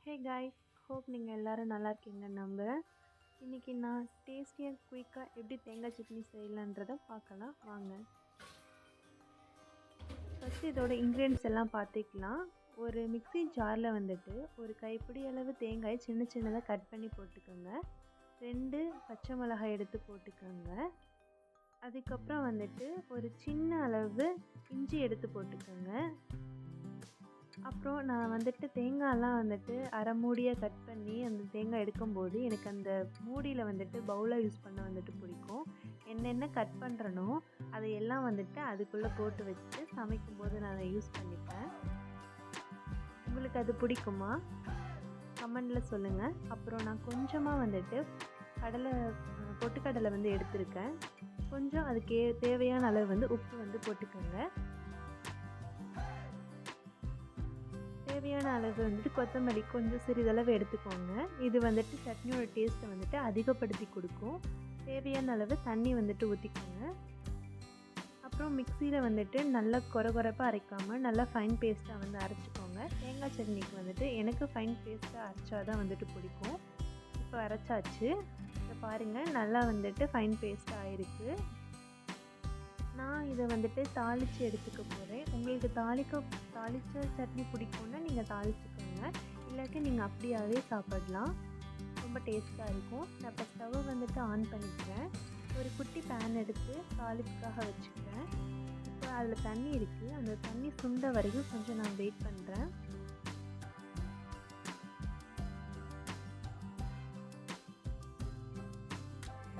Hey guys, hope நீங்கள் எல்லோரும் நல்லா இருக்கீங்கன்னு நம்புகிறேன். இன்றைக்கி நான் டேஸ்டியாக குயிக்காக எப்படி தேங்காய் சட்னி செய்யலான்றதை பார்க்கலாம் வாங்க. ஃபஸ்ட்டு இதோட இன்க்ரீடியன்ஸ் எல்லாம் பார்த்துக்கலாம். ஒரு மிக்ஸி ஜாரில் வந்துட்டு ஒரு கைப்பிடி அளவு தேங்காய் சின்ன சின்னதாக கட் பண்ணி போட்டுக்கோங்க. 2 பச்சை மிளகாய் எடுத்து போட்டுக்கோங்க. அதுக்கப்புறம் வந்துட்டு ஒரு சின்ன அளவு இஞ்சி எடுத்து போட்டுக்கோங்க. அப்புறம் நான் வந்துட்டு தேங்காயெல்லாம் வந்துட்டு அரை மூடியாக கட் பண்ணி அந்த தேங்காய் எடுக்கும்போது எனக்கு அந்த மூடியில் வந்துட்டு பவுலாக யூஸ் பண்ண வந்துட்டு பிடிக்கும். என்னென்ன கட் பண்ணுறனோ அதையெல்லாம் வந்துட்டு அதுக்குள்ளே போட்டு வச்சு சமைக்கும்போது நான் அதை யூஸ் பண்ணிப்பேன். உங்களுக்கு அது பிடிக்குமா? கமெண்டில் சொல்லுங்கள். அப்புறம் நான் கொஞ்சமாக வந்துட்டு பொட்டுக்கடலை வந்து எடுத்திருக்கேன். கொஞ்சம் அதுக்கு தேவையான அளவு வந்து உப்பு வந்து போட்டுக்கோங்க. தேவையான அளவு வந்துட்டு கொத்தமல்லி கொஞ்சம் சிறிதளவு எடுத்துக்கோங்க. இது வந்துட்டு சட்னியோட டேஸ்ட்டை வந்துட்டு அதிகப்படுத்தி கொடுக்கும். தேவையான அளவு தண்ணி வந்துட்டு ஊற்றிக்கோங்க. அப்புறம் மிக்சியில் வந்துட்டு நல்லா கொரகொரப்பாக அரைக்காமல் நல்லா ஃபைன் பேஸ்ட்டாக வந்து அரைச்சிக்கோங்க. தேங்காய் சட்னிக்கு வந்துட்டு எனக்கு ஃபைன் பேஸ்ட்டாக அரைச்சா தான் வந்துட்டு பிடிக்கும். இப்போ அரைச்சாச்சு. இப்போ பாருங்கள் நல்லா வந்துட்டு ஃபைன் பேஸ்ட்டாக ஆயிருக்கு. நான் இதை வந்துட்டு தாளித்து எடுத்துக்க போகிறேன். உங்களுக்கு தாளித்த சட்னி பிடிக்கும்னா நீங்கள் தாளிச்சுக்கோங்க. இல்லாட்டி நீங்கள் அப்படியாவே சாப்பிடலாம். ரொம்ப டேஸ்ட்டாக இருக்கும். நான் இப்போ ஸ்டவ்வை வந்துட்டு ஆன் பண்ணிக்கிறேன். ஒரு குட்டி பேன் எடுத்து தாளிப்புக்காக வச்சுக்கிறேன். இப்போ அதில் தண்ணி இருக்குது. அந்த தண்ணி சுண்ட வரைக்கும் கொஞ்சம் நான் வெயிட் பண்ணுறேன்.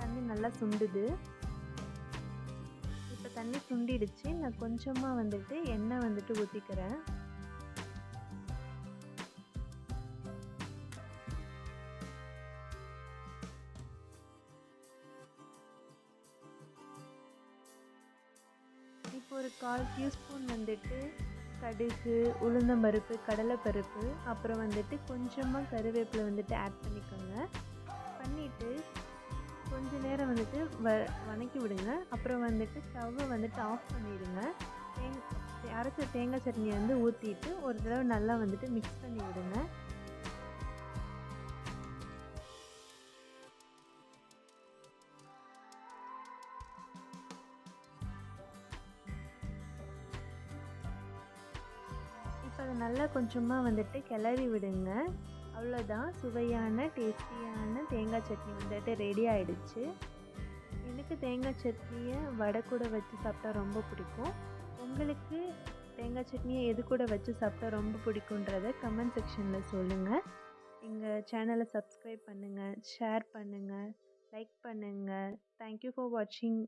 தண்ணி நல்லா சுண்டுது. இப்போ தண்ணி சுண்டிடுச்சு. நான் கொஞ்சமாக வந்துட்டு எண்ணெய் வந்துட்டு ஊற்றிக்கிறேன். இப்போ ஒரு 1/4 டீஸ்பூன் வந்துட்டு கடுகு, உளுந்தம்பருப்பு, கடலைப்பருப்பு, அப்புறம் வந்துட்டு கொஞ்சமாக கருவேப்பிலை வந்துட்டு ஆட் பண்ணிக்கோங்க. பண்ணிவிட்டு கொஞ்ச நேரம் வந்துட்டு வதக்கி விடுங்க. அப்புறம் வந்துட்டு ஸ்டவ்வை வந்துட்டு ஆஃப் பண்ணிவிடுங்க. அரைச்ச தேங்காய் சட்னியை வந்து ஊற்றிட்டு ஒரு தடவை நல்லா வந்துட்டு மிக்ஸ் பண்ணி விடுங்க. இப்போ அதை நல்லா கொஞ்சமாக வந்துட்டு கிளறி விடுங்க. அவ்வளோதான், சுவையான டேஸ்டியான தேங்காய் சட்னி வந்துட்டு ரெடி ஆகிடுச்சு. எனக்கு தேங்காய் சட்னியை வடை கூட வச்சு சாப்பிட்டா ரொம்ப பிடிக்கும். உங்களுக்கு தேங்காய் சட்னியை எது கூட வச்சு சாப்பிட்டா ரொம்ப பிடிக்குன்றதை கமெண்ட் செக்ஷனில் சொல்லுங்கள். எங்கள் சேனலை சப்ஸ்கிரைப் பண்ணுங்கள், ஷேர் பண்ணுங்கள், லைக் பண்ணுங்கள். தேங்க்யூ ஃபார் வாட்சிங்.